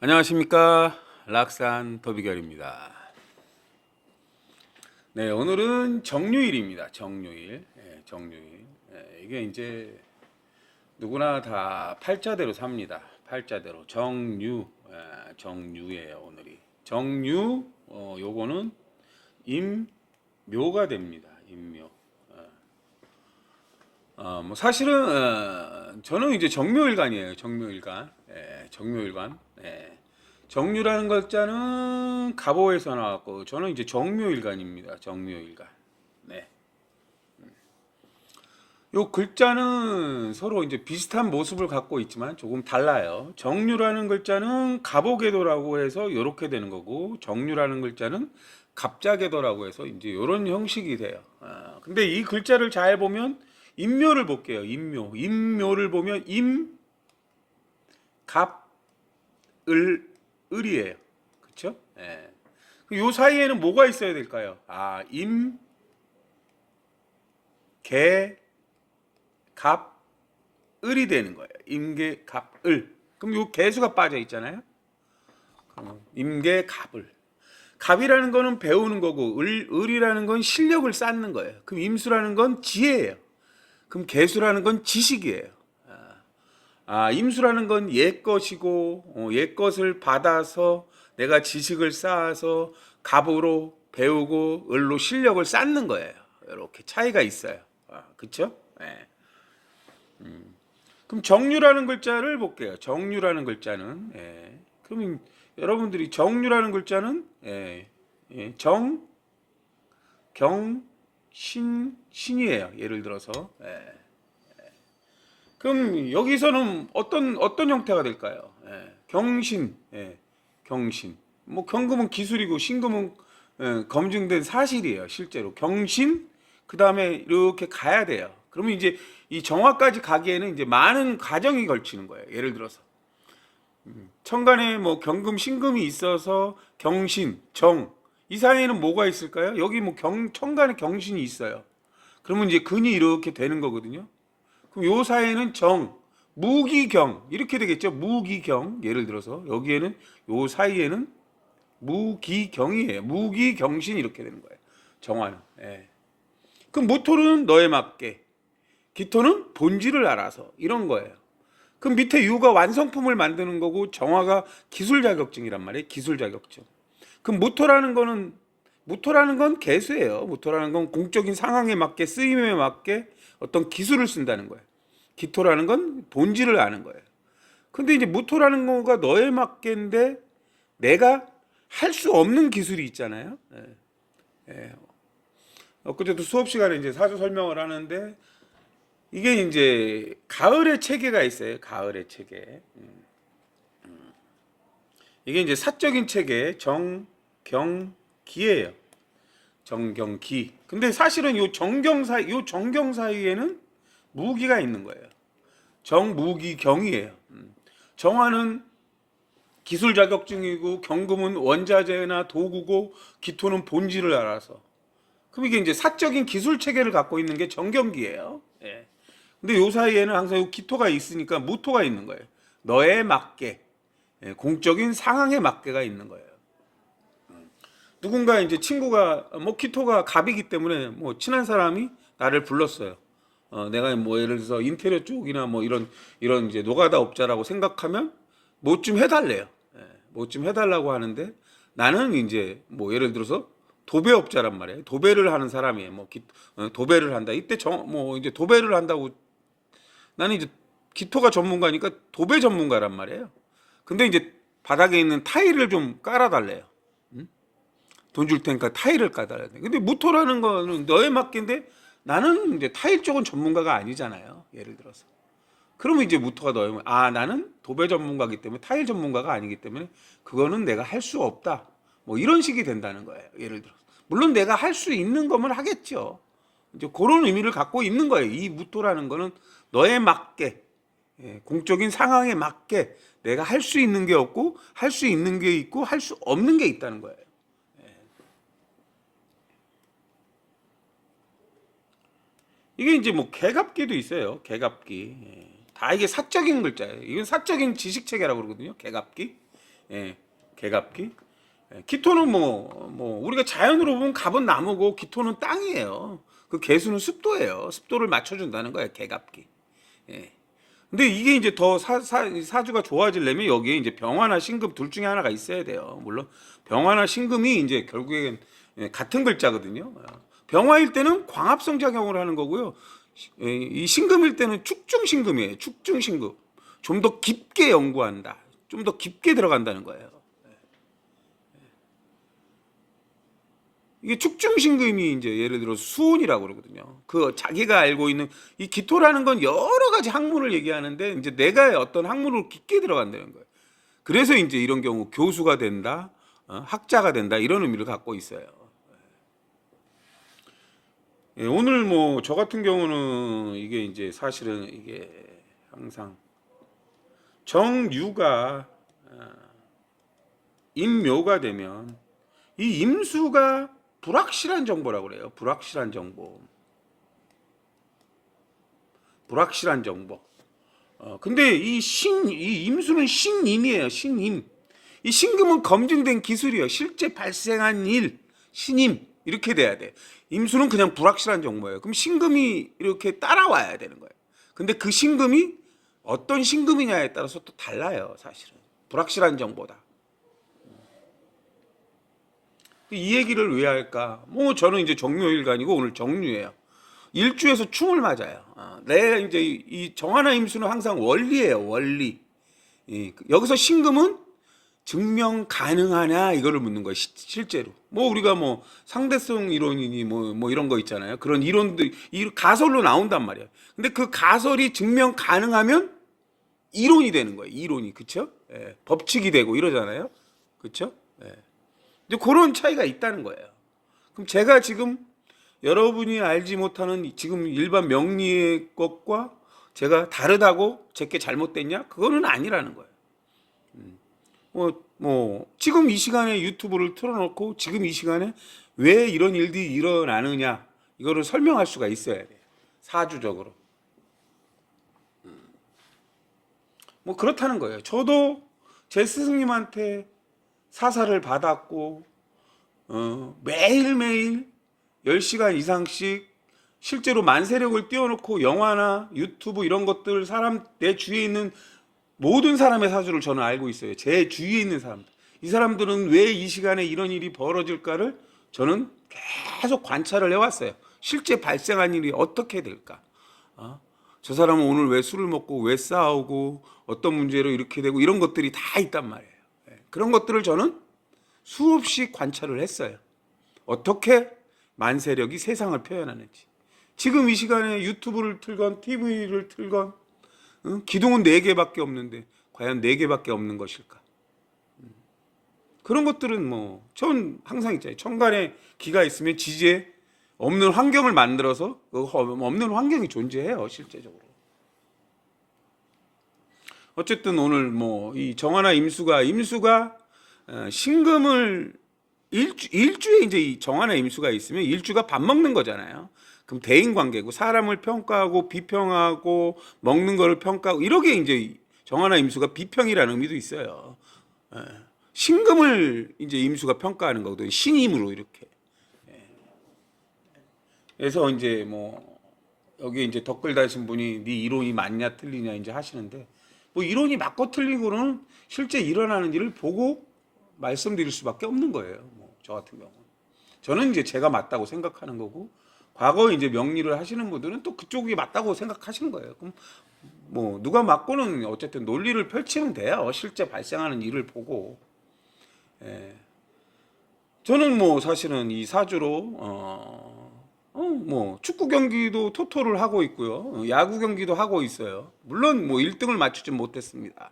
안녕하십니까, 락산 더비결입니다. 네, 오늘은 정유일입니다. 정유일. 정유일. 이게 이제 누구나 다 팔자대로 삽니다. 팔자대로 정유. 정유예요. 오늘이 정유. 요거는 임묘가 됩니다. 임묘. 뭐 사실은 저는 이제 정묘일간이에요. 정묘일간. 정묘일간. 정유라는 글자는 갑오에서 나왔고 저는 이제 정묘일간입니다. 정묘일간. 네. 요 글자는 서로 이제 비슷한 모습을 갖고 있지만 조금 달라요. 정유라는 글자는 갑오궤도라고 해서 이렇게 되는 거고, 정유라는 글자는 갑자궤도라고 해서 이제 이런 형식이 돼요. 근데 이 글자를 잘 보면 임묘를 볼게요. 임묘. 임묘를 보면 임, 갑, 을이에요. 그렇죠? 예. 요 사이에는 뭐가 있어야 될까요? 임, 개, 갑, 을이 되는 거예요. 임계, 갑, 을. 그럼 요 개수가 빠져 있잖아요. 임계, 갑을. 갑이라는 거는 배우는 거고, 을이라는 건 실력을 쌓는 거예요. 그럼 임수라는 건 지혜예요. 그럼 개수라는 건 지식이에요. 임수라는 건 옛 것이고, 옛 것을 받아서 내가 지식을 쌓아서 갑으로 배우고 을로 실력을 쌓는 거예요. 이렇게 차이가 있어요. 그쵸? 네. 그럼 정유라는 글자를 볼게요. 정유라는 글자는, 그럼 여러분들이 정유라는 글자는, 정, 경, 신이에요. 예를 들어서. 그럼 여기서는 어떤 형태가 될까요? 경신, 경신. 뭐 경금은 기술이고 신금은 검증된 사실이에요. 실제로 경신, 그 다음에 이렇게 가야 돼요. 그러면 이제 이 정화까지 가기에는 이제 많은 과정이 걸치는 거예요. 예를 들어서 천간에 뭐 경금, 신금이 있어서 경신, 정, 이 사이에는 뭐가 있을까요? 여기 뭐 천간에 경신이 있어요. 그러면 이제 근이 이렇게 되는 거거든요. 그럼 요 사이에는 정, 무기경 이렇게 되겠죠. 무기경. 예를 들어서 여기에는 요 사이에는 무기경이에요. 무기경신 이렇게 되는 거예요. 정화는. 그럼 모토는 너에 맞게, 기토는 본질을 알아서 이런 거예요. 그럼 밑에 유가 완성품을 만드는 거고 정화가 기술 자격증이란 말이에요. 기술 자격증. 그럼 모토라는 건 개수예요. 모토라는 건 공적인 상황에 맞게, 쓰임에 맞게 어떤 기술을 쓴다는 거예요. 기토라는 건 본질을 아는 거예요. 근데 이제 모토라는 거가 너에 맞게인데 내가 할 수 없는 기술이 있잖아요. 엊그제도 수업 시간에 이제 사주 설명을 하는데 이게 이제 가을의 체계가 있어요. 가을의 체계. 이게 이제 사적인 체계 정경기예요. 정경기. 근데 사실은 요 정경 사이에는 무기가 있는 거예요. 정무기경이에요. 정화는 기술 자격증이고 경금은 원자재나 도구고 기토는 본질을 알아서. 그럼 이게 이제 사적인 기술 체계를 갖고 있는 게 정경기예요. 근데 요 사이에는 항상 요 기토가 있으니까 무토가 있는 거예요. 너에 맞게, 공적인 상황에 맞게가 있는 거예요. 누군가 이제 친구가 뭐 기토가 갑이기 때문에 뭐 친한 사람이 나를 불렀어요. 내가 뭐 예를 들어서 인테리어 쪽이나 뭐 이런 이제 노가다 업자라고 생각하면 뭐 좀 해달래요. 뭐 좀 해달라고 하는데 나는 이제 뭐 예를 들어서 도배업자란 말이에요. 도배를 하는 사람이에요. 뭐 도배를 한다. 이때 뭐 이제 도배를 한다고 나는 이제 기토가 전문가니까 도배 전문가란 말이에요. 근데 이제 바닥에 있는 타일을 좀 깔아달래요. 돈 줄 테니까 타일을 깔아달래요. 근데 무토라는 거는 너의 맡긴데 나는 이제 타일 쪽은 전문가가 아니잖아요. 예를 들어서. 그러면 이제 무토가 너의 나는 도배 전문가이기 때문에 타일 전문가가 아니기 때문에 그거는 내가 할 수 없다. 뭐 이런 식이 된다는 거예요. 예를 들어서. 물론 내가 할 수 있는 거면 하겠죠. 이제 그런 의미를 갖고 있는 거예요. 이 무토라는 거는 너에 맞게, 공적인 상황에 맞게 내가 할 수 있는 게 없고 할 수 있는 게 있고 할 수 없는 게 있다는 거예요. 이게 이제 뭐 개갑기도 있어요. 개갑기. 다 이게 사적인 글자예요. 이건 사적인 지식 체계라고 그러거든요. 개갑기. 예, 개갑기. 예, 기토는 우리가 자연으로 보면 갑은 나무고 기토는 땅이에요. 그 개수는 습도예요. 습도를 맞춰준다는 거예요. 개갑기. 예. 근데 이게 이제 더 사주가 좋아지려면 여기에 이제 병화나 신금 둘 중에 하나가 있어야 돼요. 물론 병화나 신금이 이제 결국엔 같은 글자거든요. 병화일 때는 광합성 작용을 하는 거고요. 이 신금일 때는 축중신금이에요. 축중신금. 좀 더 깊게 연구한다. 좀 더 깊게 들어간다는 거예요. 이게 축중신금이 이제 예를 들어 수온이라고 그러거든요. 그 자기가 알고 있는 이 기토라는 건 여러 가지 학문을 얘기하는데 이제 내가 어떤 학문으로 깊게 들어간다는 거예요. 그래서 이제 이런 경우 교수가 된다, 학자가 된다 이런 의미를 갖고 있어요. 예, 오늘 뭐 저 같은 경우는 이게 이제 사실은 이게 항상 정유가 임묘가 되면 이 임수가 불확실한 정보라고 그래요. 불확실한 정보. 불확실한 정보. 근데 이 임수는 신임이에요. 신임. 이 신금은 검증된 기술이에요. 실제 발생한 일, 신임. 이렇게 돼야 돼. 임수는 그냥 불확실한 정보예요. 그럼 신금이 이렇게 따라와야 되는 거예요. 근데 그 신금이 어떤 신금이냐에 따라서 또 달라요. 사실은. 불확실한 정보다. 이 얘기를 왜 할까? 뭐 저는 이제 정묘일간이고 오늘 정유예요. 일주에서 충을 맞아요. 내 이제 이 정하나 임수는 항상 원리예요. 원리. 여기서 신금은 증명 가능하냐 이거를 묻는 거예요. 실제로. 뭐 우리가 뭐 상대성 이론이니 뭐 이런 거 있잖아요. 그런 이론들 이 가설로 나온단 말이에요. 근데 그 가설이 증명 가능하면 이론이 되는 거예요. 이론이. 그렇죠? 예, 법칙이 되고 이러잖아요. 그렇죠? 예. 이제 그런 차이가 있다는 거예요. 그럼 제가 지금 여러분이 알지 못하는 지금 일반 명리의 것과 제가 다르다고 제게 잘못됐냐? 그거는 아니라는 거예요. 지금 이 시간에 유튜브를 틀어놓고 지금 이 시간에 왜 이런 일들이 일어나느냐 이거를 설명할 수가 있어야 돼요. 사주적으로. 뭐 그렇다는 거예요. 저도 제 스승님한테 사사를 받았고 매일매일 10시간 이상씩 실제로 만세력을 띄워놓고 영화나 유튜브 이런 것들 내 주위에 있는 모든 사람의 사주를 저는 알고 있어요. 제 주위에 있는 사람들. 이 사람들은 왜 이 시간에 이런 일이 벌어질까를 저는 계속 관찰을 해왔어요. 실제 발생한 일이 어떻게 될까? 저 사람은 오늘 왜 술을 먹고 왜 싸우고 어떤 문제로 이렇게 되고 이런 것들이 다 있단 말이에요. 그런 것들을 저는 수없이 관찰을 했어요. 어떻게 만세력이 세상을 표현하는지. 지금 이 시간에 유튜브를 틀건 TV를 틀건 기둥은 4개밖에 없는데 과연 4개밖에 없는 것일까? 그런 것들은 전 항상 있잖아요. 천간에 기가 있으면 지지에 없는 환경을 만들어서 없는 환경이 존재해요. 실제적으로. 어쨌든 오늘 이 정화나 임수가 신금을 일주에 이제 이 정화나 임수가 있으면 일주가 밥 먹는 거잖아요. 그럼 대인관계고 사람을 평가하고 비평하고 먹는 거를 평가하고 이렇게 이제 정화나 임수가 비평이라는 의미도 있어요. 신금을 이제 임수가 평가하는 거거든요. 신임으로 이렇게. 그래서 이제 여기 이제 댓글 다신 분이 네 이론이 맞냐 틀리냐 이제 하시는데 이론이 맞고 틀리고는 실제 일어나는 일을 보고 말씀드릴 수밖에 없는 거예요. 저 같은 경우는. 저는 이제 제가 맞다고 생각하는 거고 과거에 이제 명리를 하시는 분들은 또 그쪽이 맞다고 생각하시는 거예요. 그럼 누가 맞고는 어쨌든 논리를 펼치면 돼요. 실제 발생하는 일을 보고. 저는 사실은 이 사주로 축구 경기도 토토를 하고 있고요. 야구 경기도 하고 있어요. 물론 1등을 맞추지 못했습니다.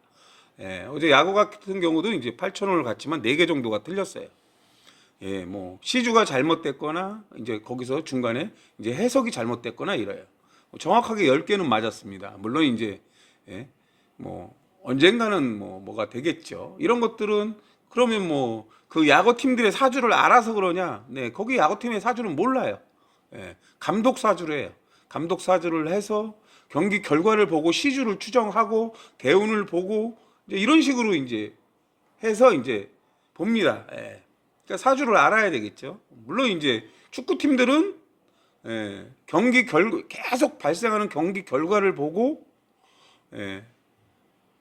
어제 야구 같은 경우도 이제 8,000원을 갔지만 4개 정도가 틀렸어요. 시주가 잘못됐거나 이제 거기서 중간에 이제 해석이 잘못됐거나 이래요. 정확하게 10개는 맞았습니다. 물론 이제 언젠가는 뭐가 되겠죠. 이런 것들은 그러면 그 야구팀들의 사주를 알아서 그러냐? 네, 거기 야구팀의 사주는 몰라요. 감독 사주를 해요. 감독 사주를 해서 경기 결과를 보고 시주를 추정하고 대운을 보고 이제 이런 식으로 이제 해서 이제 봅니다. 예. 그러니까 사주를 알아야 되겠죠. 물론 이제 축구팀들은 경기 계속 발생하는 경기 결과를 보고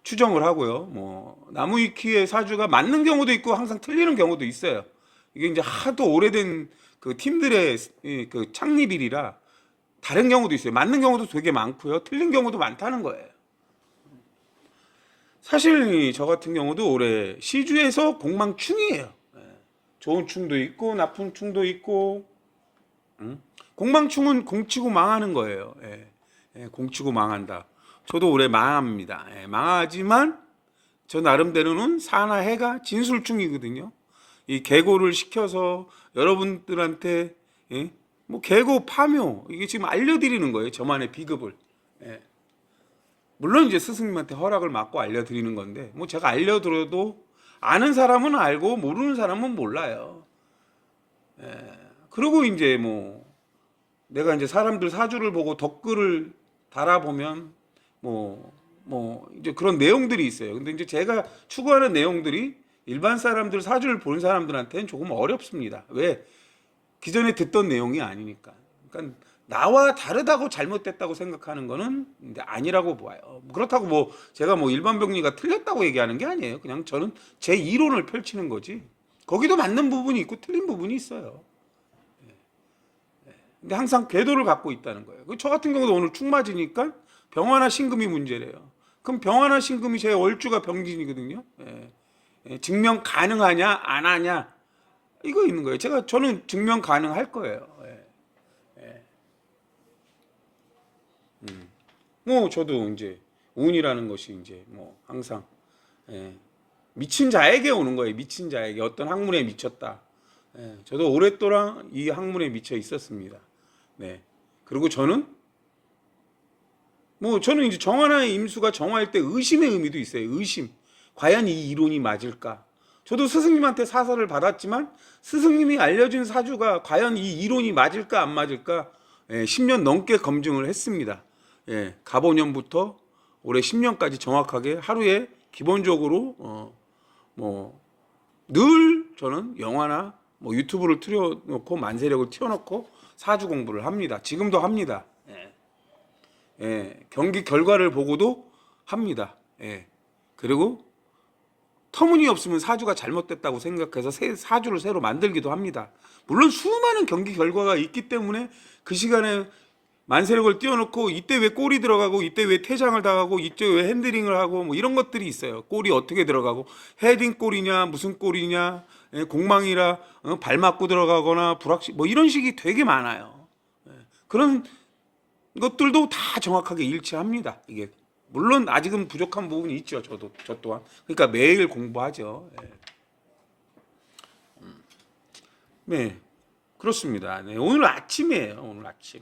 추정을 하고요. 뭐 나무위키의 사주가 맞는 경우도 있고 항상 틀리는 경우도 있어요. 이게 이제 하도 오래된 그 팀들의 그 창립일이라 다른 경우도 있어요. 맞는 경우도 되게 많고요. 틀린 경우도 많다는 거예요. 사실 저 같은 경우도 올해 시주에서 공망충이에요. 좋은 충도 있고 나쁜 충도 있고, 공망충은 공치고 망하는 거예요. 공치고 망한다. 저도 올해 망합니다. 망하지만 저 나름대로는 사나 해가 진술충이거든요. 이 계고를 시켜서 여러분들한테 뭐 계고 파묘 이게 지금 알려드리는 거예요. 저만의 비급을. 물론 이제 스승님한테 허락을 받고 알려드리는 건데, 뭐 제가 알려드려도 아는 사람은 알고 모르는 사람은 몰라요. 그리고 이제 뭐 내가 이제 사람들 사주를 보고 댓글을 달아보면 뭐 이제 그런 내용들이 있어요. 근데 이제 제가 추구하는 내용들이 일반 사람들 사주를 보는 사람들한테는 조금 어렵습니다. 왜? 기존에 듣던 내용이 아니니까. 그러니까 나와 다르다고 잘못됐다고 생각하는 거는 이제 아니라고 봐요. 그렇다고 뭐 제가 뭐 일반 병리가 틀렸다고 얘기하는 게 아니에요. 그냥 저는 제 이론을 펼치는 거지. 거기도 맞는 부분이 있고 틀린 부분이 있어요. 근데 항상 궤도를 갖고 있다는 거예요. 저 같은 경우도 오늘 축 맞으니까 병화나 신금이 문제래요. 그럼 병화나 신금이 제 월주가 병진이거든요. 증명 가능하냐 안 하냐 이거 있는 거예요. 저는 증명 가능할 거예요. 뭐 저도 이제 운이라는 것이 이제 뭐 항상 미친 자에게 오는 거예요. 미친 자에게 어떤 학문에 미쳤다. 저도 오랫동안 이 학문에 미쳐 있었습니다. 그리고 저는 이제 정화나의 임수가 정화일 때 의심의 의미도 있어요. 의심. 과연 이 이론이 맞을까? 저도 스승님한테 사설을 받았지만 스승님이 알려준 사주가 과연 이 이론이 맞을까 안 맞을까 10년 넘게 검증을 했습니다. 갑오년부터 올해 10년까지 정확하게 하루에 기본적으로 늘 저는 영화나 뭐 유튜브를 틀어놓고 만세력을 튀어놓고 사주 공부를 합니다. 지금도 합니다. 경기 결과를 보고도 합니다. 그리고 터무니없으면 사주가 잘못됐다고 생각해서 사주를 새로 만들기도 합니다. 물론 수많은 경기 결과가 있기 때문에 그 시간에 만세력을 띄워놓고 이때 왜 골이 들어가고 이때 왜 퇴장을 당하고 이때 왜 핸들링을 하고 뭐 이런 것들이 있어요. 골이 어떻게 들어가고 헤딩 골이냐 무슨 골이냐 공망이라 발 맞고 들어가거나 불확실 뭐 이런 식이 되게 많아요. 그런 것들도 다 정확하게 일치합니다. 이게 물론 아직은 부족한 부분이 있죠. 저 또한. 그러니까 매일 공부하죠. 네, 그렇습니다. 오늘 아침이에요. 오늘 아침.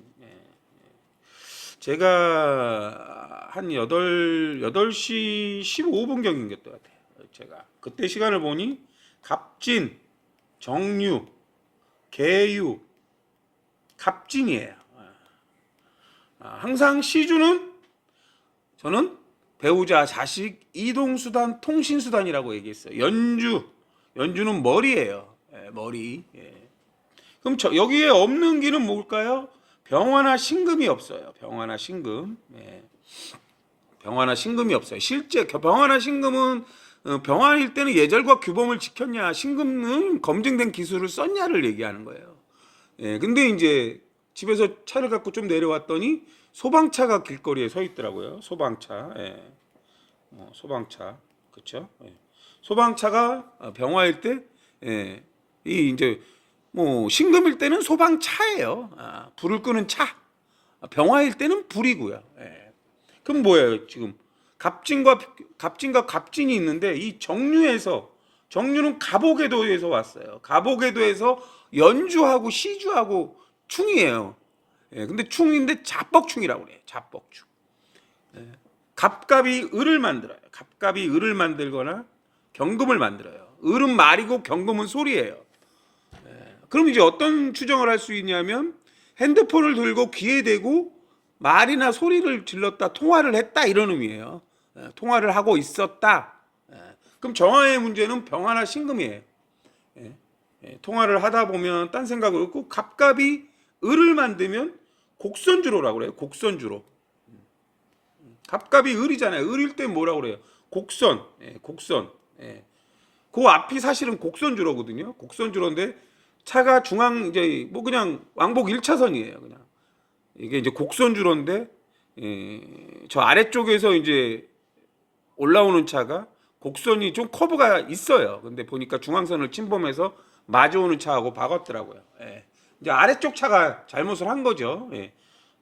제가 한 8시 15분경인 것 같아요. 제가 그때 시간을 보니 갑진, 정유, 계유, 갑진이에요. 항상 시주는 저는 배우자, 자식, 이동수단, 통신수단이라고 얘기했어요. 연주는 머리예요. 머리. 그럼 여기에 없는 길은 뭘까요? 병화나 신금이 없어요. 병화나 신금. 병화나 신금이 없어요. 실제 병화나 신금은 병화일 때는 예절과 규범을 지켰냐, 신금은 검증된 기술을 썼냐를 얘기하는 거예요. 근데 이제 집에서 차를 갖고 좀 내려왔더니 소방차가 길거리에 서 있더라고요. 소방차. 소방차. 그렇죠? 소방차가 병화일 때 이 이제 뭐 신금일 때는 소방차예요. 불을 끄는 차. 병화일 때는 불이고요. 그럼 뭐예요? 지금 갑진과 갑진이 있는데 이 정유는 갑오궤도에서 왔어요. 갑오궤도에서 연주하고 시주하고 충이에요. 근데 충인데 자뻑충이라고 그래요. 자뻑충. 갑갑이 을을 만들어요. 갑갑이 을을 만들거나 경금을 만들어요. 을은 말이고 경금은 소리예요. 그럼 이제 어떤 추정을 할 수 있냐면 핸드폰을 들고 귀에 대고 말이나 소리를 질렀다, 통화를 했다 이런 의미예요. 통화를 하고 있었다. 그럼 정화의 문제는 병화나 신금이에요. 예. 통화를 하다 보면 딴 생각을 없고 갑갑이 을을 만들면 곡선주로라고 그래요. 곡선주로. 갑갑이 을이잖아요. 을일 때 뭐라고 그래요? 곡선. 곡선. 그 앞이 사실은 곡선주로거든요. 곡선주로인데 차가 중앙 이제 뭐 그냥 왕복 1차선이에요. 그냥 이게 이제 곡선주로인데 저 아래쪽에서 이제 올라오는 차가 곡선이 좀 커브가 있어요. 근데 보니까 중앙선을 침범해서 마주오는 차하고 박았더라고요. 이제 아래쪽 차가 잘못을 한 거죠.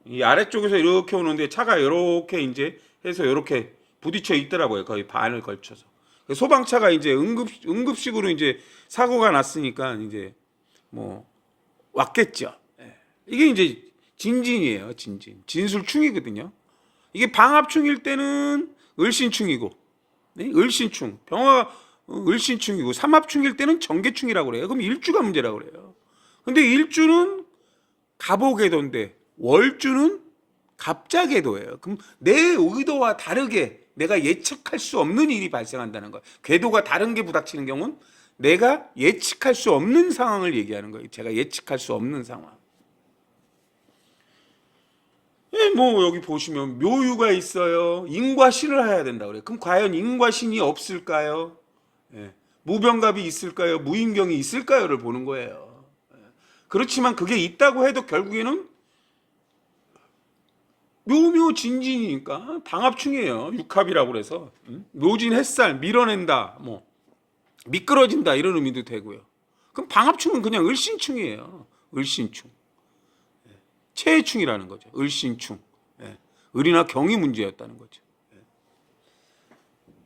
이 아래쪽에서 이렇게 오는데 차가 이렇게 이제 해서 이렇게 부딪혀 있더라고요. 거의 반을 걸쳐서. 소방차가 이제 응급식으로 이제 사고가 났으니까 이제 뭐 왔겠죠. 이게 이제 진진이에요. 진술충이거든요. 이게 방합충일 때는 을신충이고, 네? 을신충, 병화 을신충이고, 삼합충일 때는 정계충이라고 그래요. 그럼 일주가 문제라고 그래요. 근데 일주는 갑오궤도인데 월주는 갑자궤도예요. 그럼 내 의도와 다르게 내가 예측할 수 없는 일이 발생한다는 거예요. 궤도가 다른 게 부닥치는 경우는 내가 예측할 수 없는 상황을 얘기하는 거예요. 제가 예측할 수 없는 상황. 뭐 여기 보시면 묘유가 있어요. 인과신을 해야 된다 그래요. 그럼 과연 인과신이 없을까요? 무병갑이 있을까요? 무인경이 있을까요?를 보는 거예요. 그렇지만 그게 있다고 해도 결국에는 묘묘진진이니까 방합충이에요. 육합이라고 그래서 묘진 햇살 밀어낸다, 뭐 미끄러진다 이런 의미도 되고요. 그럼 방합충은 그냥 을신충이에요. 을신충. 체해충이라는 거죠. 을신충. 을이나 경이 문제였다는 거죠.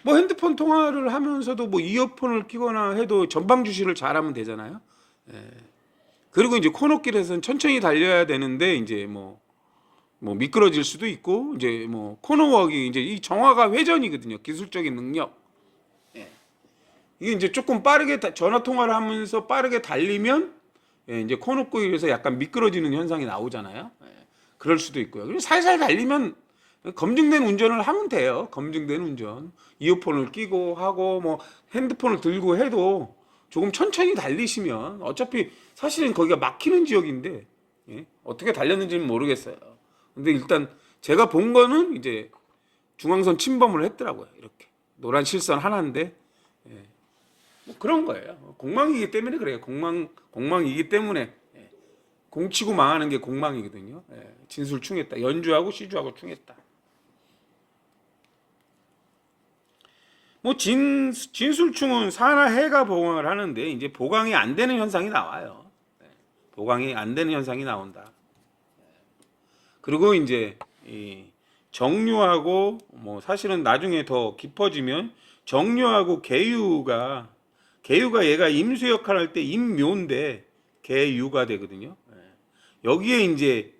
뭐 핸드폰 통화를 하면서도 뭐 이어폰을 끼거나 해도 전방 주시를 잘하면 되잖아요. 그리고 이제 코너길에서는 천천히 달려야 되는데 이제 뭐 미끄러질 수도 있고 이제 뭐 코너웍이 이제 이 정화가 회전이거든요. 기술적인 능력. 이게 이제 조금 빠르게 전화 통화를 하면서 빠르게 달리면 이제 코너길에서 약간 미끄러지는 현상이 나오잖아요. 그럴 수도 있고요. 그리고 살살 달리면 검증된 운전을 하면 돼요. 검증된 운전. 이어폰을 끼고 하고 뭐 핸드폰을 들고 해도 조금 천천히 달리시면 어차피 사실은 거기가 막히는 지역인데 어떻게 달렸는지는 모르겠어요. 근데 일단 제가 본 거는 이제 중앙선 침범을 했더라고요. 이렇게 노란 실선 하나인데 뭐 그런 거예요. 공망이기 때문에 그래요. 공망이기 때문에 공치고 망하는 게 공망이거든요. 진술충했다. 연주하고 시주하고 충했다. 뭐 진술충은 사나 해가 보강을 하는데 이제 보강이 안 되는 현상이 나와요. 보강이 안 되는 현상이 나온다. 그리고 이제 이 정유하고 뭐 사실은 나중에 더 깊어지면 정유하고 계유가 얘가 임수 역할을 할 때 임묘인데 계유가 되거든요. 여기에 이제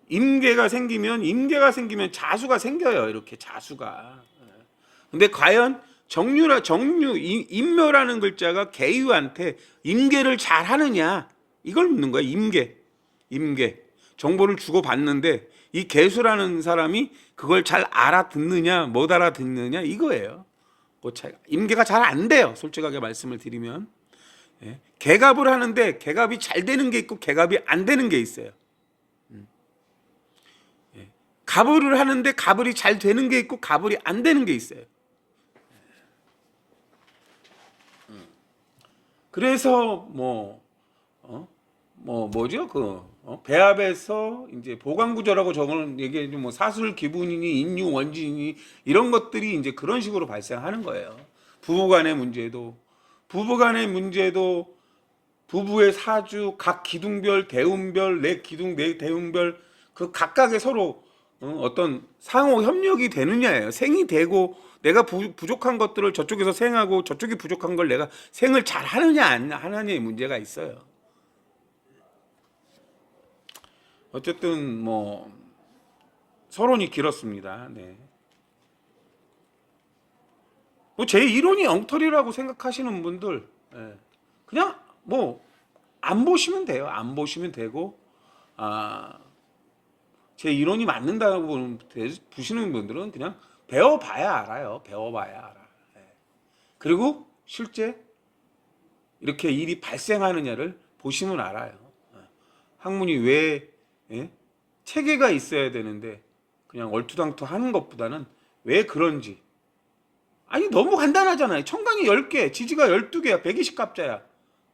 임계가 생기면 자수가 생겨요. 이렇게 자수가. 근데 과연 정유 임묘라는 글자가 계유한테 임계를 잘 하느냐 이걸 묻는 거야. 임계 정보를 주고 받는데 이 계수라는 사람이 그걸 잘 알아듣느냐 못 알아듣느냐 이거예요. 그 차이가. 임계가 잘 안 돼요. 솔직하게 말씀을 드리면 개갑을 하는데 개갑이 잘 되는 게 있고 개갑이 안 되는 게 있어요. 갑을을 하는데 갑을이 잘 되는 게 있고 갑을이 안 되는 게 있어요. 그래서 뭐죠? 배합에서 이제 보강구조라고 적은 얘기해 뭐 사술 기분이니 인유 원진이니 이런 것들이 이제 그런 식으로 발생하는 거예요. 부부간의 문제도 부부의 사주 각 기둥별 대운별 내 기둥 내 대운별 그 각각의 서로 어떤 상호 협력이 되느냐예요. 생이 되고 내가 부족한 것들을 저쪽에서 생하고 저쪽이 부족한 걸 내가 생을 잘 하느냐 안 하느냐의 문제가 있어요. 어쨌든 뭐 서론이 길었습니다. 뭐 제 이론이 엉터리라고 생각하시는 분들 그냥 뭐 안 보시면 돼요. 안 보시면 되고 제 이론이 맞는다고 보시는 분들은 그냥 배워봐야 알아요. 배워봐야 알아. 그리고 실제 이렇게 일이 발생하느냐를 보시면 알아요. 학문이 왜 체계가 있어야 되는데 그냥 얼토당토 하는 것보다는 왜 그런지. 아니 너무 간단하잖아요. 천간이 10개, 지지가 12개야. 120갑자야.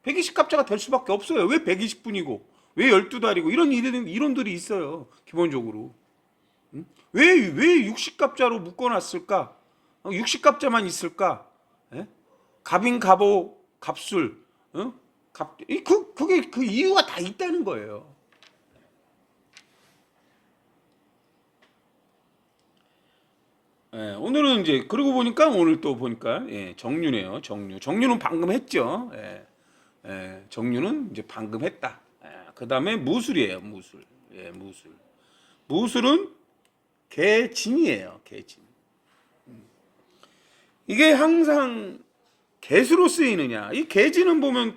120갑자가 될 수밖에 없어요. 왜 120분이고 왜 12달이고 이런 이론들이 있어요. 기본적으로. 왜 60갑자로 묶어놨을까? 60갑자만 있을까? 갑인, 갑오, 갑술, 그게 그 이유가 다 있다는 거예요. 오늘은 이제 그러고 보니까 오늘 또 보니까 정류네요. 정류는 방금 했죠. 정류는 이제 방금 했다. 그 다음에 무술이에요. 무술은 개진이에요. 개진. 이게 항상 개수로 쓰이느냐? 이 개진을 보면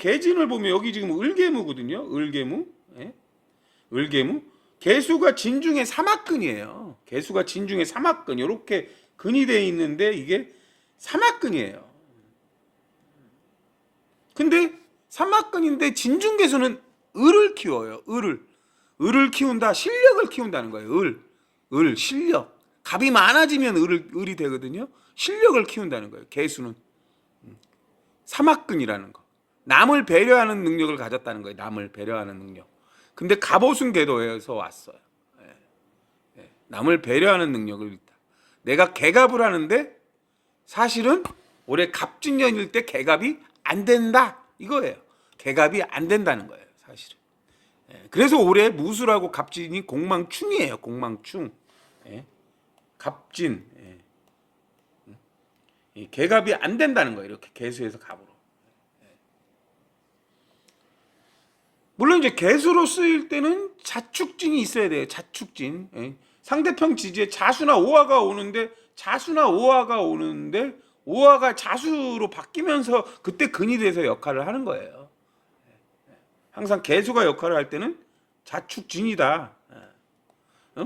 여기 지금 을개무거든요. 을개무. 개수가 진중의 삼합근이에요. 개수가 진중의 삼합근. 이렇게 근이 돼 있는데 이게 삼합근이에요. 근데 삼합근인데 진중개수는 을을 키워요. 을을 키운다. 실력을 키운다는 거예요. 실력. 갑이 많아지면 을이 되거든요. 실력을 키운다는 거예요. 개수는 삼합근이라는 거. 남을 배려하는 능력을 가졌다는 거예요. 남을 배려하는 능력. 근데 갑오순 궤도에서 왔어요. 남을 배려하는 능력을 있다. 내가 개갑을 하는데 사실은 올해 갑진년일 때 개갑이 안 된다 이거예요. 개갑이 안 된다는 거예요. 사실은. 그래서 올해 무술하고 갑진이 공망충이에요. 공망충. 갑진. 개갑이 안 된다는 거예요. 이렇게 개수에서 갑으로. 물론 이제 개수로 쓰일 때는 자축진이 있어야 돼요. 자축진. 상대편 지지에 자수나 오화가 오는데 오화가 자수로 바뀌면서 그때 근이 돼서 역할을 하는 거예요. 항상 개수가 역할을 할 때는 자축진이다.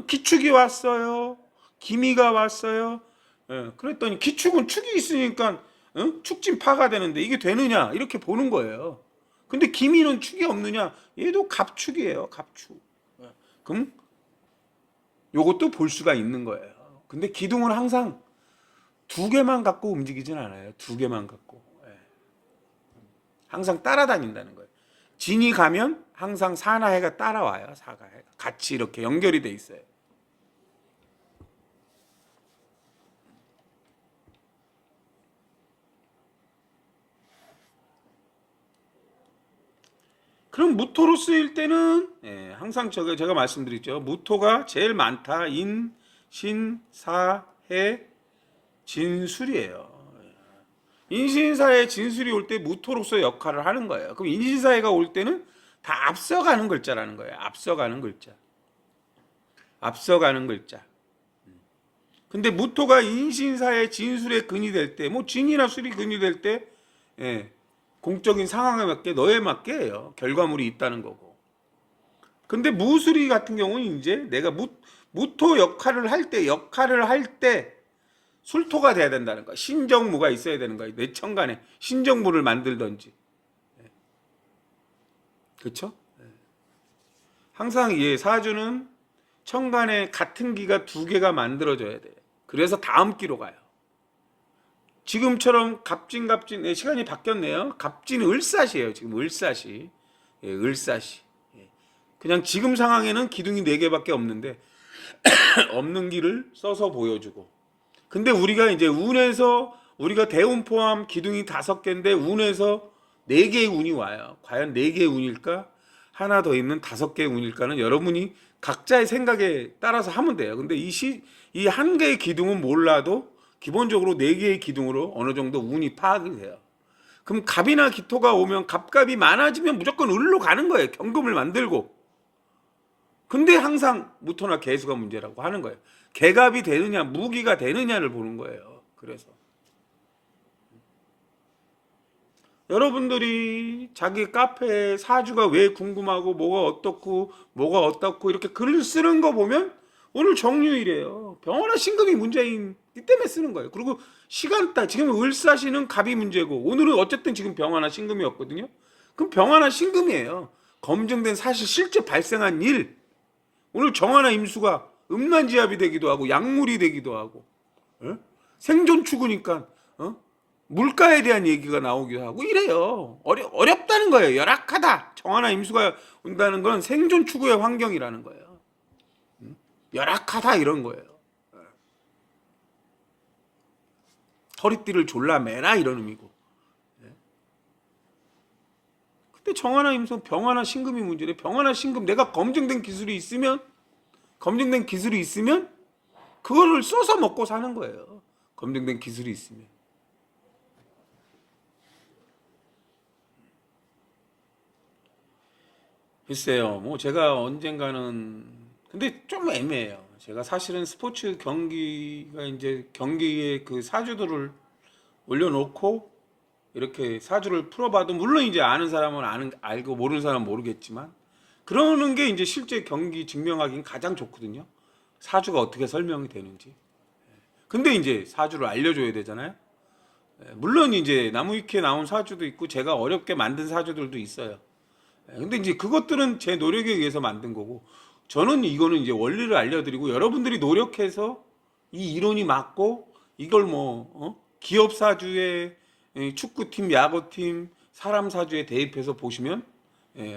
기축이 왔어요. 기미가 왔어요. 그랬더니 기축은 축이 있으니까 축진파가 되는데 이게 되느냐 이렇게 보는 거예요. 근데 기미는 축이 없느냐? 얘도 갑축이에요. 갑축. 그럼 요것도 볼 수가 있는 거예요. 근데 기둥은 항상 2개만 갖고 움직이진 않아요. 2개만 갖고. 항상 따라다닌다는 거예요. 진이 가면 항상 사나해가 따라와요. 사가해가. 같이 이렇게 연결이 돼 있어요. 그럼 무토로 쓰일 때는 항상 제가 말씀드렸죠. 무토가 제일 많다. 인, 신, 사, 해, 진술이에요. 인신사의 진술이 올 때 무토로서 역할을 하는 거예요. 그럼 인신사회가 올 때는 다 앞서가는 글자라는 거예요. 앞서가는 글자. 근데 무토가 인신사의 진술의 근이 될 때, 뭐 진이나 술이 근이 될 때, 공적인 상황에 맞게 너에 맞게 해요. 결과물이 있다는 거고. 근데 무술이 같은 경우는 이제 내가 무토 역할을 할 때 술토가 돼야 된다는 거야. 신정무가 있어야 되는 거야. 내 천간에 신정무를 만들든지. 그렇죠? 항상 사주는 천간에 같은 기가 2개가 만들어져야 돼요. 그래서 다음 기로 가요. 지금처럼 갑진 시간이 바뀌었네요. 갑진 을사시예요. 지금 을사시. 을사시. 그냥 지금 상황에는 기둥이 4개밖에 없는데 없는 기를 써서 보여주고. 근데 우리가 이제 운에서 우리가 대운 포함 기둥이 5개인데 운에서 4개의 운이 와요. 과연 4개의 운일까? 하나 더 있는 5개의 운일까는 여러분이 각자의 생각에 따라서 하면 돼요. 근데 이 한 개의 기둥은 몰라도 기본적으로 4개의 기둥으로 어느 정도 운이 파악이 돼요. 그럼 갑이나 기토가 오면 갑갑이 많아지면 무조건 을로 가는 거예요. 경금을 만들고. 근데 항상 무토나 개수가 문제라고 하는 거예요. 개갑이 되느냐 무기가 되느냐를 보는 거예요. 그래서 여러분들이 자기 카페에 사주가 왜 궁금하고 뭐가 어떻고 이렇게 글을 쓰는 거 보면 오늘 정유일이에요. 병화나 신금이 문제인 이 때문에 쓰는 거예요. 그리고 시간대 지금 을사시는 갑이 문제고 오늘은 어쨌든 지금 병화나 신금이었거든요. 그럼 병화나 신금이에요. 검증된 사실 실제 발생한 일. 오늘 정화나 임수가 음란지압이 되기도 하고 약물이 되기도 하고 생존 추구니까 물가에 대한 얘기가 나오기도 하고 이래요. 어렵다는 거예요. 열악하다. 정화나 임수가 온다는 건 생존 추구의 환경이라는 거예요. 열악하다 이런 거예요. 허리띠를 졸라 매라 이런 의미고. 근데 정화나 임수, 병화나 신금이 문제래. 병화나 신금 내가 검증된 기술이 있으면 그거를 써서 먹고 사는 거예요. 검증된 기술이 있으면. 글쎄요, 뭐 제가 언젠가는 근데 좀 애매해요. 제가 사실은 스포츠 경기가 이제 경기에 그 사주들을 올려놓고 이렇게 사주를 풀어봐도 물론 이제 아는 사람은 알고 모르는 사람은 모르겠지만 그러는 게 이제 실제 경기 증명하기는 가장 좋거든요. 사주가 어떻게 설명이 되는지. 근데 이제 사주를 알려줘야 되잖아요. 물론 이제 나무위키에 나온 사주도 있고 제가 어렵게 만든 사주들도 있어요. 근데 이제 그것들은 제 노력에 의해서 만든 거고 저는 이거는 이제 원리를 알려드리고 여러분들이 노력해서 이 이론이 맞고 이걸 뭐 기업 사주에 축구팀, 야구팀, 사람 사주에 대입해서 보시면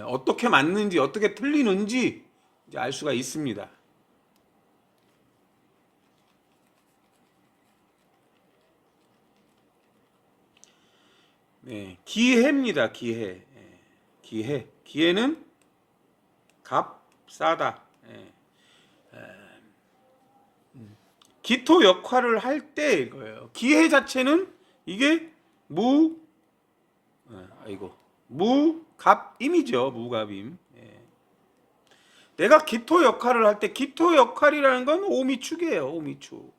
어떻게 맞는지 어떻게 틀리는지 이제 알 수가 있습니다. 네, 기해입니다. 기해. 기해는 갑, 싸다. 기토 역할을 할 때 이거예요. 기해 자체는 이게 무갑임이죠. 무갑임. 내가 기토 역할을 할 때 기토 역할이라는 건 오미축이에요. 오미축.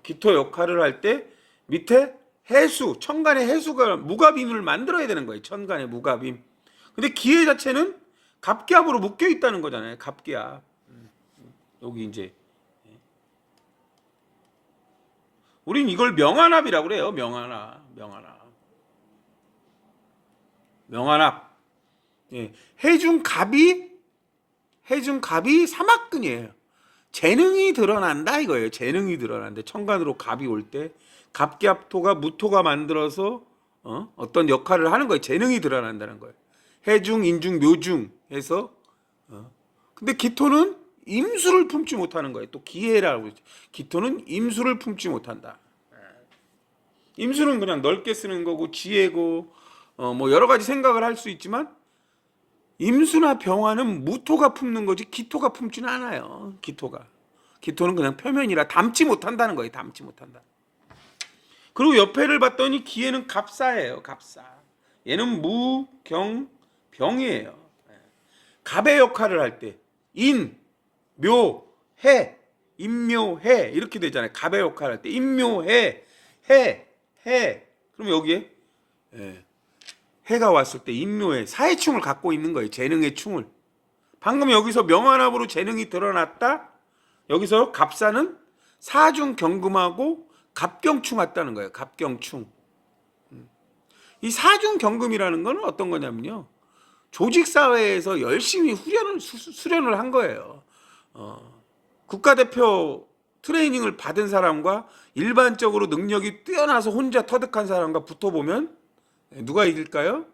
기토 역할을 할 때 밑에 해수, 천간의 해수가 무갑임을 만들어야 되는 거예요. 천간의 무갑임. 근데 기해 자체는 갑기압으로 묶여 있다는 거잖아요. 갑기압. 여기 이제 우린 이걸 명한압이라고 그래요. 명한압. 예. 해중갑이 삼합근이에요. 재능이 드러난다 이거예요. 재능이 드러난다. 천간으로 갑이 올 때 갑기압토가 무토가 만들어서 어떤 역할을 하는 거예요. 재능이 드러난다는 거예요. 해중, 인중, 묘중 해서 근데 기토는 임수를 품지 못하는 거예요. 또 기해라고 그러죠. 기토는 임수를 품지 못한다. 임수는 그냥 넓게 쓰는 거고 지혜고 뭐 여러 가지 생각을 할 수 있지만 임수나 병화는 무토가 품는 거지 기토가 품지는 않아요. 기토는 그냥 표면이라 담지 못한다는 거예요. 담지 못한다. 그리고 옆에를 봤더니 기해는 갑사예요. 갑사. 얘는 무, 경, 병이에요. 갑의 역할을 할 때 인, 묘, 해, 인묘해 이렇게 되잖아요. 갑의 역할을 할 때 인묘해, 해. 그럼 여기에 해가 왔을 때 인묘해 사해충을 갖고 있는 거예요. 재능의 충을. 방금 여기서 명한압으로 재능이 드러났다. 여기서 갑사는 사중 경금하고 갑경충 왔다는 거예요. 갑경충. 이 사중 경금이라는 건 어떤 거냐면요. 조직 사회에서 열심히 수련을 한 거예요. 국가대표 트레이닝을 받은 사람과 일반적으로 능력이 뛰어나서 혼자 터득한 사람과 붙어보면 누가 이길까요?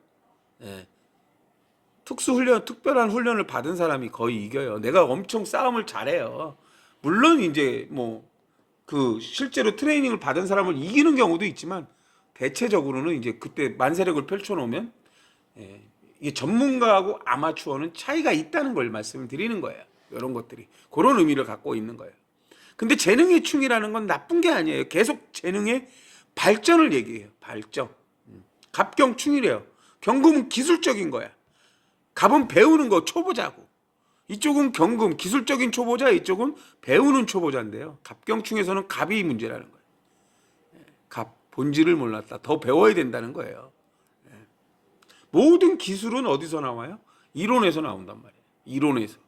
특별한 훈련을 받은 사람이 거의 이겨요. 내가 엄청 싸움을 잘해요. 물론 이제 뭐 그 실제로 트레이닝을 받은 사람을 이기는 경우도 있지만 대체적으로는 이제 그때 만세력을 펼쳐놓으면 이게 전문가하고 아마추어는 차이가 있다는 걸 말씀을 드리는 거예요. 이런 것들이 그런 의미를 갖고 있는 거예요. 근데 재능의 충이라는 건 나쁜 게 아니에요. 계속 재능의 발전을 얘기해요. 발전. 갑경충이래요. 경금은 기술적인 거야. 갑은 배우는 거 초보자고. 이쪽은 경금 기술적인 초보자, 이쪽은 배우는 초보자인데요. 갑경충에서는 갑이 문제라는 거예요. 갑 본질을 몰랐다. 더 배워야 된다는 거예요. 모든 기술은 어디서 나와요? 이론에서 나온단 말이에요. 이론에서.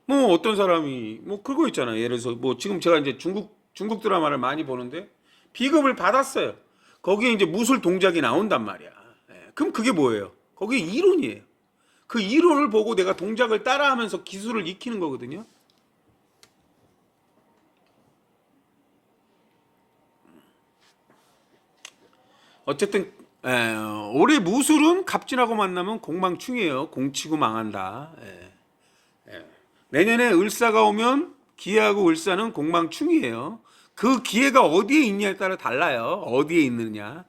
뭐 어떤 사람이 뭐 그거 있잖아요. 예를 들어서 뭐 지금 제가 이제 중국 드라마를 많이 보는데 비급을 받았어요. 거기에 이제 무술 동작이 나온단 말이야. 예, 그럼 그게 뭐예요? 거기 이론이에요. 그 이론을 보고 내가 동작을 따라하면서 기술을 익히는 거거든요. 어쨌든 올해 무술은 갑진하고 만나면 공망충이에요. 공치고 망한다. 내년에 을사가 오면 기해하고 을사는 공망충이에요. 그 기회가 어디에 있냐에 따라 달라요. 어디에 있느냐.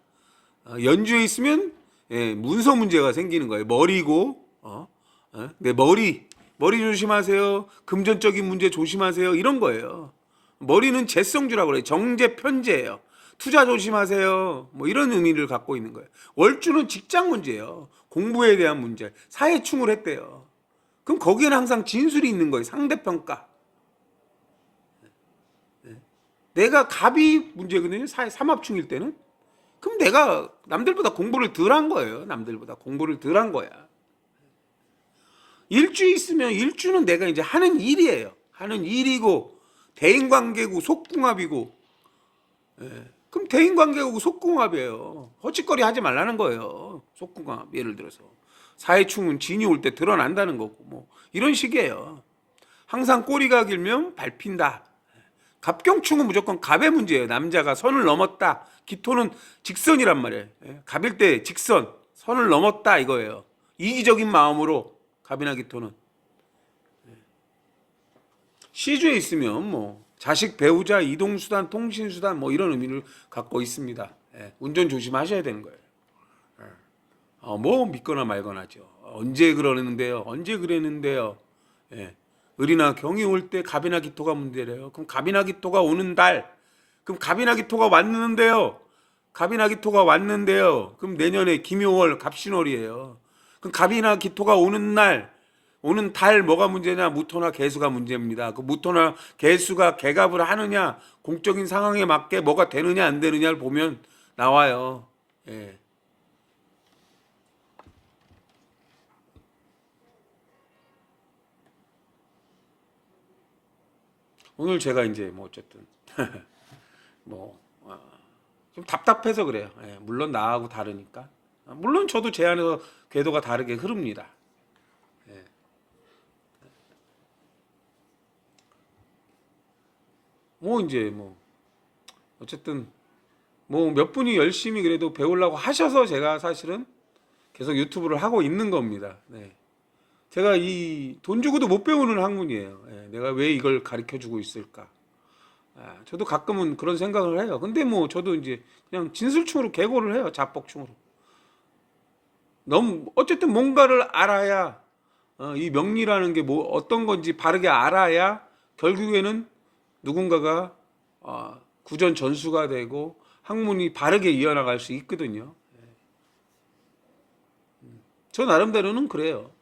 연주에 있으면 문서 문제가 생기는 거예요. 머리고 내 머리 조심하세요. 금전적인 문제 조심하세요. 이런 거예요. 머리는 재성주라고 그래요. 정제 편제예요. 투자 조심하세요. 뭐 이런 의미를 갖고 있는 거예요. 월주는 직장 문제예요. 공부에 대한 문제. 사회충을 했대요. 그럼 거기에는 항상 진술이 있는 거예요. 상대평가. 내가 갑이 문제거든요. 삼합충일 때는. 그럼 내가 남들보다 공부를 덜 한 거예요. 남들보다 공부를 덜 한 거야. 일주 있으면 일주는 내가 이제 하는 일이에요. 하는 일이고 대인관계고 속궁합이고. 그럼 대인관계고 속궁합이에요. 허짓거리 하지 말라는 거예요. 속궁합 예를 들어서 사회충은 진이 올 때 드러난다는 거고 뭐 이런 식이에요. 항상 꼬리가 길면 밟힌다. 갑경충은 무조건 갑의 문제예요. 남자가 선을 넘었다. 기토는 직선이란 말이에요. 갑일 때 직선, 선을 넘었다 이거예요. 이기적인 마음으로 갑이나 기토는. 시주에 있으면 뭐 자식, 배우자, 이동수단, 통신수단 뭐 이런 의미를 갖고 있습니다. 운전 조심하셔야 되는 거예요. 뭐 믿거나 말거나죠. 언제 그러는데요? 언제 그랬는데요? 을이나 경이 올 때 갑이나 기토가 문제래요. 그럼 갑이나 기토가 오는 달, 그럼 갑이나 기토가 왔는데요. 갑이나 기토가 왔는데요. 그럼 내년에 김효월 갑신월이에요. 그럼 갑이나 기토가 오는 날, 오는 달 뭐가 문제냐? 무토나 개수가 문제입니다. 그 무토나 개수가 개갑을 하느냐, 공적인 상황에 맞게 뭐가 되느냐 안 되느냐를 보면 나와요. 오늘 제가 이제 뭐 어쨌든 뭐 좀 답답해서 그래요. 물론 나하고 다르니까. 물론 저도 제 안에서 궤도가 다르게 흐릅니다. 뭐 이제 뭐 어쨌든 뭐 몇 분이 열심히 그래도 배우려고 하셔서 제가 사실은 계속 유튜브를 하고 있는 겁니다. 제가 이 돈 주고도 못 배우는 학문이에요. 내가 왜 이걸 가르쳐 주고 있을까? 저도 가끔은 그런 생각을 해요. 근데 뭐 저도 이제 그냥 진술충으로 개고를 해요. 자뻑충으로. 너무 어쨌든 뭔가를 알아야 이 명리라는 게 뭐 어떤 건지 바르게 알아야 결국에는 누군가가 구전 전수가 되고 학문이 바르게 이어나갈 수 있거든요. 저 나름대로는 그래요.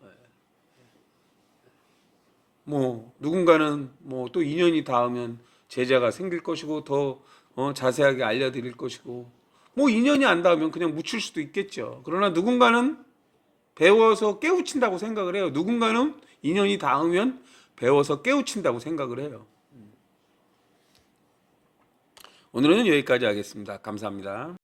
뭐 누군가는 뭐 또 인연이 닿으면 제자가 생길 것이고 더 자세하게 알려드릴 것이고 뭐 인연이 안 닿으면 그냥 묻힐 수도 있겠죠. 그러나 누군가는 배워서 깨우친다고 생각을 해요. 누군가는 인연이 닿으면 배워서 깨우친다고 생각을 해요. 오늘은 여기까지 하겠습니다. 감사합니다.